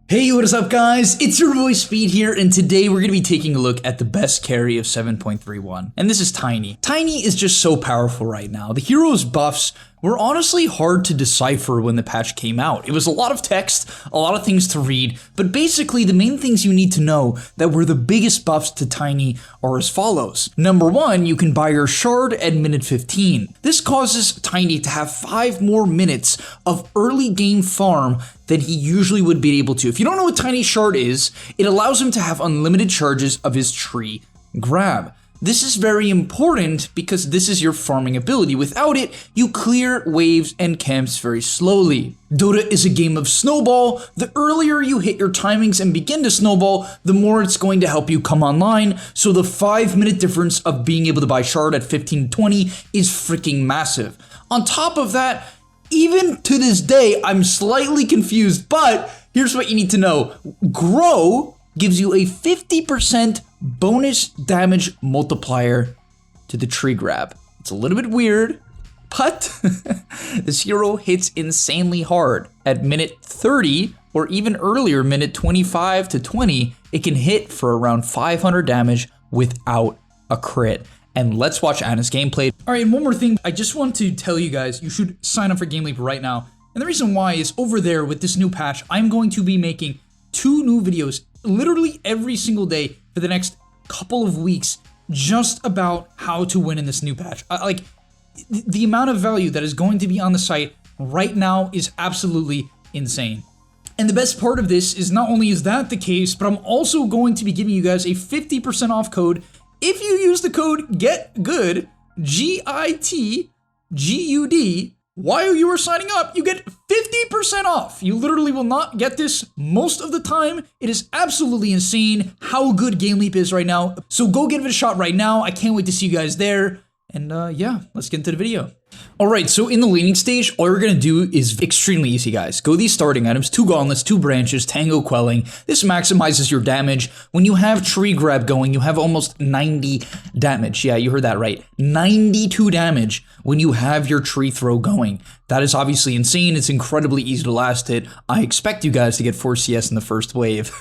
Hey, what is up guys? It's your boy Speed here, and today we're going to be taking a look at the best carry of 7.31. And this is Tiny. Tiny is just so powerful right now. The hero's buffs were honestly hard to decipher when the patch came out. It was a lot of text, a lot of things to read, but basically the main things you need to know that were the biggest buffs to Tiny are as follows. Number 1, you can buy your shard at minute 15. This causes Tiny to have 5 more minutes of early game farm than he usually would be able to. If you don't know what Tiny Shard is, it allows him to have unlimited charges of his tree grab. This is very important because this is your farming ability. Without it, you clear waves and camps very slowly. Dota is a game of snowball. The earlier you hit your timings and begin to snowball, the more it's going to help you come online. So the 5-minute difference of being able to buy Shard at 15 to 20 is freaking massive. On top of that, even to this day, I'm slightly confused, but here's what you need to know. Grow gives you a 50% bonus damage multiplier to the tree grab. It's a little bit weird, but this hero hits insanely hard. At minute 30, or even earlier, minute 25 to 20, it can hit for around 500 damage without a crit. And let's watch Anna's gameplay. All right, and one more thing. I just want to tell you guys, you should sign up for gameleap right now. And the reason why is over there with this new patch, I'm going to be making 2 new videos literally every single day for the next couple of weeks just about how to win in this new patch. Like, the amount of value that is going to be on the site right now is absolutely insane. And the best part of this is not only is that the case, but I'm also going to be giving you guys a 50% off code if you use the code GETGOOD, GITGUD, while you are signing up. You get 50% off. You literally will not get this most of the time. It is absolutely insane how good gameleap is right now. So go give it a shot right now. I can't wait to see you guys there. And yeah, let's get into the video. Alright, so in the laning stage, all you're going to do is extremely easy, guys. Go these starting items, 2 gauntlets, 2 branches, tango quelling. This maximizes your damage. When you have tree grab going, you have almost 90 damage. Yeah, you heard that right. 92 damage when you have your tree throw going. That is obviously insane. It's incredibly easy to last hit. I expect you guys to get 4 CS in the first wave.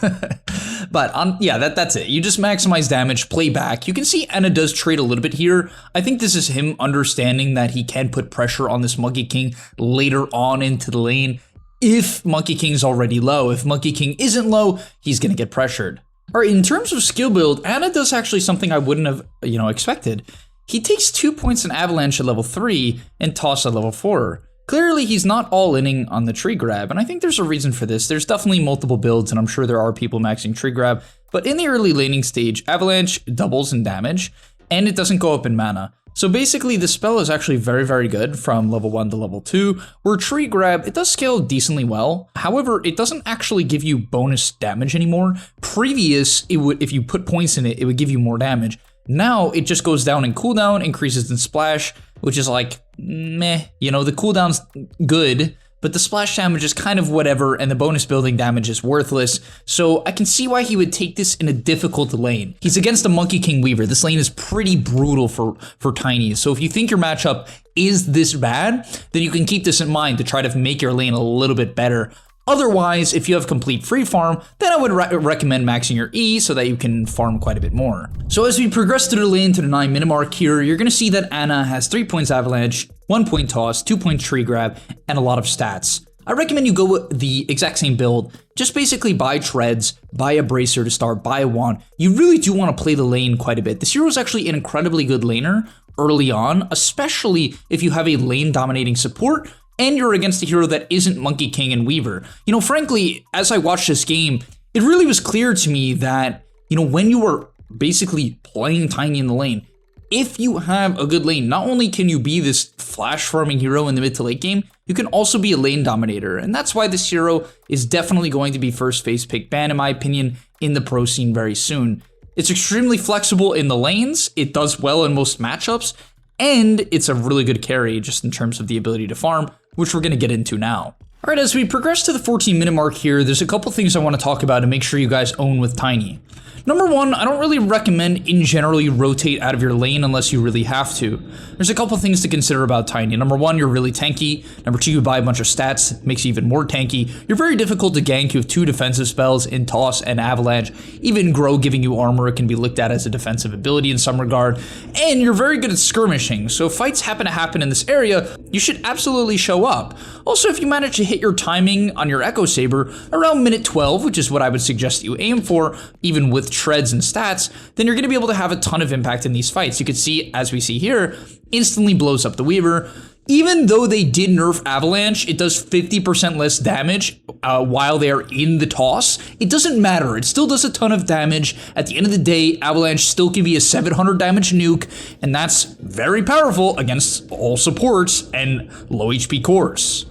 But yeah, that's it. You just maximize damage, play back. You can see Anna does trade a little bit here. I think this is him understanding that he can put pressure on this Monkey King later on into the lane if Monkey King's already low. If Monkey King isn't low, he's gonna get pressured. All right, in terms of skill build, Anna does actually something I wouldn't have, expected. He takes 2 points in Avalanche at level 3 and Toss at level 4. Clearly, he's not all-inning on the tree grab, and I think there's a reason for this. There's definitely multiple builds, and I'm sure there are people maxing tree grab, but in the early laning stage, Avalanche doubles in damage, and it doesn't go up in mana. So basically, the spell is actually very, very good from level 1 to level 2, where tree grab, it does scale decently well. However, it doesn't actually give you bonus damage anymore. Previous, it would, if you put points in it, it would give you more damage. Now, it just goes down in cooldown, increases in splash, which is like, meh. The cooldown's good, but the splash damage is kind of whatever, and the bonus building damage is worthless. So I can see why he would take this in a difficult lane. He's against a Monkey King Weaver. This lane is pretty brutal for Tiny. So if you think your matchup is this bad, then you can keep this in mind to try to make your lane a little bit better. Otherwise, if you have complete free farm, then I would recommend maxing your E so that you can farm quite a bit more. So as we progress through the lane to the 9-minute mark here, you're going to see that Anna has 3 points Avalanche, 1 point Toss, 2 point Tree Grab, and a lot of stats. I recommend you go with the exact same build. Just basically buy Treads, buy a Bracer to start, buy a Wand. You really do want to play the lane quite a bit. This hero is actually an incredibly good laner early on, especially if you have a lane dominating support and you're against a hero that isn't Monkey King and Weaver. Frankly, as I watched this game, it really was clear to me that, when you were basically playing Tiny in the lane, if you have a good lane, not only can you be this flash farming hero in the mid to late game, you can also be a lane dominator. And that's why this hero is definitely going to be first phase pick ban, in my opinion, in the pro scene very soon. It's extremely flexible in the lanes, it does well in most matchups, and it's a really good carry just in terms of the ability to farm, which we're going to get into now. All right, as we progress to the 14-minute mark here, there's a couple things I want to talk about and make sure you guys own with Tiny. Number one, I don't really recommend in general you rotate out of your lane unless you really have to. There's a couple things to consider about Tiny. Number one, you're really tanky. Number two, you buy a bunch of stats, makes you even more tanky. You're very difficult to gank. You have 2 defensive spells in Toss and Avalanche. Even Grow giving you armor can be looked at as a defensive ability in some regard. And you're very good at skirmishing, so if fights happen to happen in this area, you should absolutely show up. Also, if you manage to hit your timing on your Echo Saber around minute 12, which is what I would suggest you aim for, even with treads and stats, then you're going to be able to have a ton of impact in these fights. You can see, as we see here, instantly blows up the Weaver. Even though they did nerf Avalanche, it does 50% less damage while they are in the toss. It doesn't matter. It still does a ton of damage. At the end of the day, Avalanche still can be a 700 damage nuke, and that's very powerful against all supports and low HP cores.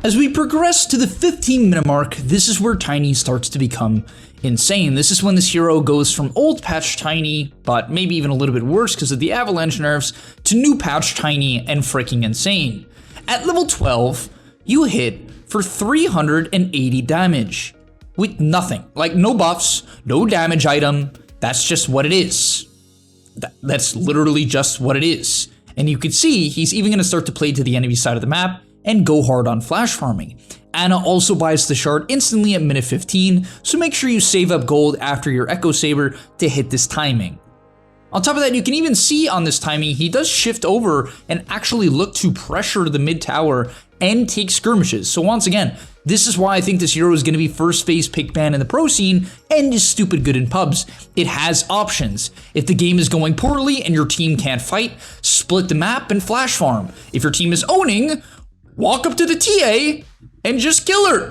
As we progress to the 15-minute mark, this is where Tiny starts to become insane. This is when this hero goes from old patch Tiny, but maybe even a little bit worse because of the Avalanche nerfs, to new patch Tiny and freaking insane. At level 12, you hit for 380 damage with nothing. Like no buffs, no damage item. That's just what it is. That's literally just what it is. And you can see he's even going to start to play to the enemy side of the map and go hard on flash farming. Ana also buys the shard instantly at minute 15, so make sure you save up gold after your Echo Saber to hit this timing. On top of that, you can even see on this timing, he does shift over and actually look to pressure the mid tower and take skirmishes. So once again, this is why I think this hero is going to be first phase pick ban in the pro scene and is stupid good in pubs. It has options. If the game is going poorly and your team can't fight, split the map and flash farm. If your team is owning, walk up to the TA and just kill her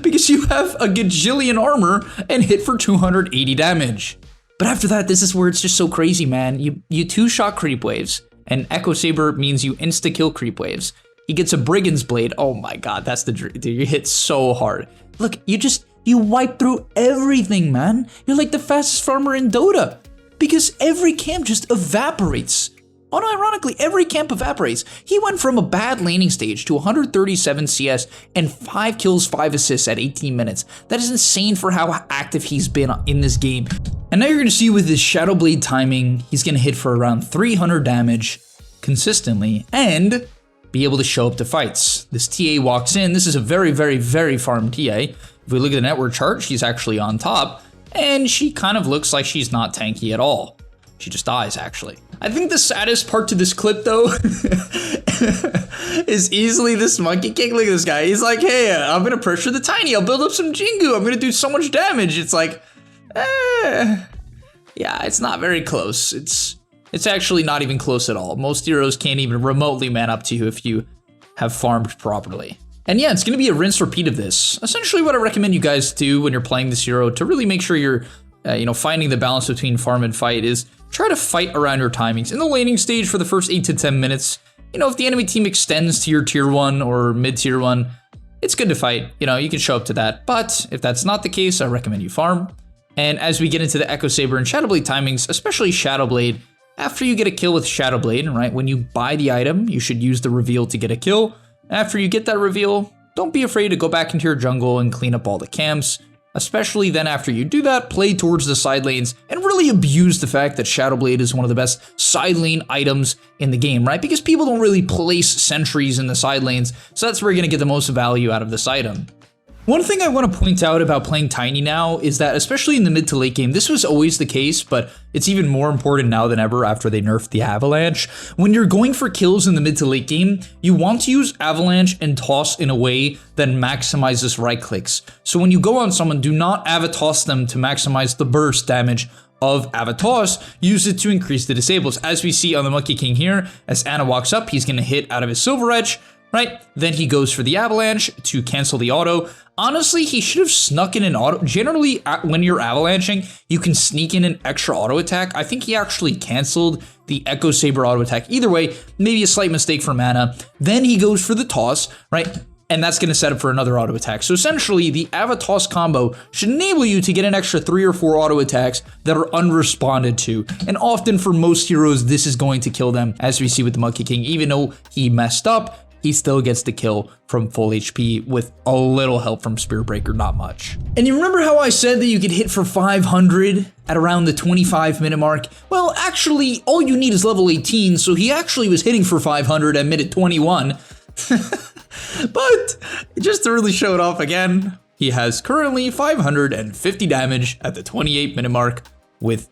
because you have a gajillion armor and hit for 280 damage. But after that, this is where it's just so crazy, man. You 2-shot creep waves, and Echo Saber means you insta-kill creep waves. He gets a Brigand's Blade. Oh my god, that's the dream. Dude, you hit so hard. Look, you wipe through everything, man. You're like the fastest farmer in Dota because every camp just evaporates. Unironically, every camp evaporates. He went from a bad laning stage to 137 CS and 5 kills, 5 assists at 18 minutes. That is insane for how active he's been in this game. And now you're going to see with his Shadow Blade timing, he's going to hit for around 300 damage consistently and be able to show up to fights. This TA walks in. This is a very, very, very farm TA. If we look at the network chart, she's actually on top, and she kind of looks like she's not tanky at all. She just dies, actually. I think the saddest part to this clip, though, is easily this monkey king. Look at this guy. He's like, hey, I'm going to pressure the Tiny. I'll build up some Jingu. I'm going to do so much damage. It's like, yeah, it's not very close. It's actually not even close at all. Most heroes can't even remotely man up to you if you have farmed properly. And yeah, it's going to be a rinse repeat of this. Essentially what I recommend you guys do when you're playing this hero to really make sure you're finding the balance between farm and fight is try to fight around your timings. In the laning stage for the first 8 to 10 minutes, if the enemy team extends to your tier 1 or mid tier 1, it's good to fight. You can show up to that. But if that's not the case, I recommend you farm. And as we get into the Echo Saber and Shadow Blade timings, especially Shadow Blade, after you get a kill with Shadow Blade, right, when you buy the item, you should use the reveal to get a kill. After you get that reveal, don't be afraid to go back into your jungle and clean up all the camps. Especially then after you do that, play towards the side lanes and really abuse the fact that Shadow Blade is one of the best side lane items in the game, right? Because people don't really place sentries in the side lanes, so that's where you're going to get the most value out of this item. One thing I want to point out about playing Tiny now is that, especially in the mid to late game, this was always the case, but it's even more important now than ever after they nerfed the Avalanche. When you're going for kills in the mid to late game, you want to use Avalanche and Toss in a way that maximizes right clicks. So when you go on someone, do not Avatoss them to maximize the burst damage of Avatoss, use it to increase the disables. As we see on the Monkey King here, as Ana walks up, he's going to hit out of his Silver Edge, right? Then he goes for the Avalanche to cancel the auto. Honestly, he should have snuck in an auto. Generally, when you're avalanching, you can sneak in an extra auto attack. I think he actually canceled the Echo Saber auto attack. Either way, maybe a slight mistake for Mana. Then he goes for the toss, right? And that's going to set up for another auto attack. So essentially, the Avatoss combo should enable you to get an extra 3 or 4 auto attacks that are unresponded to. And often for most heroes, this is going to kill them, as we see with the Monkey King. Even though he messed up, he still gets the kill from full HP with a little help from Spear Breaker, not much. And you remember how I said that you could hit for 500 at around the 25-minute mark? Well, actually, all you need is level 18, so he actually was hitting for 500 at minute 21. But just to really show it off again, he has currently 550 damage at the 28-minute mark with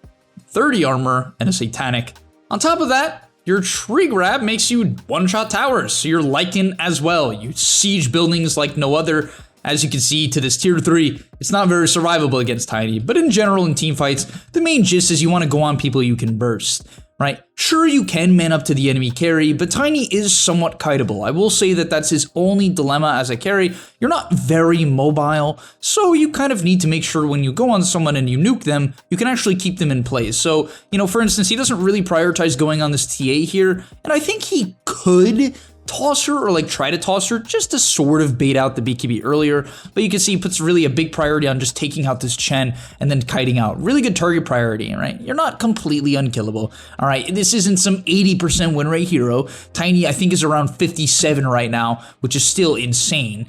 30 armor and a Satanic. On top of that, your tree grab makes you one-shot towers, so you're Lycan as well. You siege buildings like no other. As you can see to this tier 3, it's not very survivable against Tiny, but in general in team fights, the main gist is you want to go on people you can burst, right? Sure, you can man up to the enemy carry, but Tiny is somewhat kiteable. I will say that that's his only dilemma as a carry. You're not very mobile, so you kind of need to make sure when you go on someone and you nuke them, you can actually keep them in place. So, you know, for instance, he doesn't really prioritize going on this TA here, and I think he could toss her or like try to toss her just to sort of bait out the BKB earlier, but you can see he puts really a big priority on just taking out this Chen and then kiting out. Really good target priority, right? You're not completely unkillable. All right, this isn't some 80% win rate hero. Tiny, I think, is around 57 right now, which is still insane.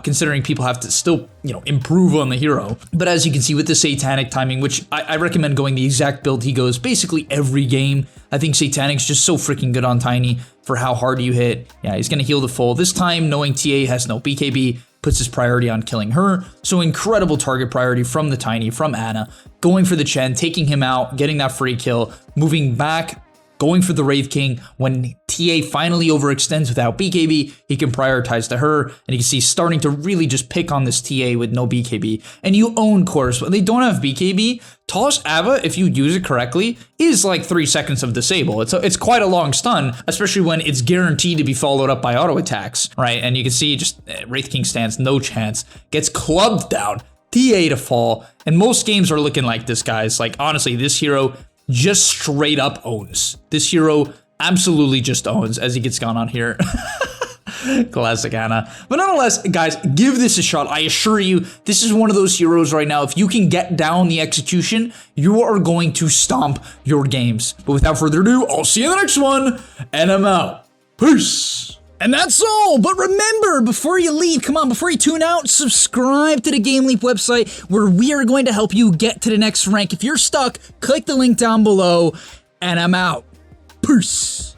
Considering people have to still, you know, improve on the hero. But as you can see with the Satanic timing, which I recommend going the exact build he goes basically every game. I think Satanic's just so freaking good on Tiny for how hard you hit. Yeah, he's gonna heal the full. This time, knowing TA has no BKB, puts his priority on killing her. So incredible target priority from the Tiny, from Ana. Going for the Chen, taking him out, getting that free kill, moving back, going for the Wraith King. When TA finally overextends without BKB, he can prioritize to her, and you can see starting to really just pick on this TA with no BKB. And you own cores. When they don't have BKB, Toss Ava, if you use it correctly, is like 3 seconds of disable. It's quite a long stun, especially when it's guaranteed to be followed up by auto attacks, right? And you can see just Wraith King stands no chance, gets clubbed down, TA to fall, and most games are looking like this, guys. Like, honestly, this hero just straight up owns. This hero absolutely just owns as he gets gone on here. Classic Ana. But nonetheless, guys, give this a shot. I assure you, this is one of those heroes right now. If you can get down the execution, you are going to stomp your games. But without further ado, I'll see you in the next one, and I'm out. Peace. And that's all, but remember, before you leave, come on, before you tune out, subscribe to the gameleap website where we are going to help you get to the next rank. If you're stuck, click the link down below, and I'm out. Peace.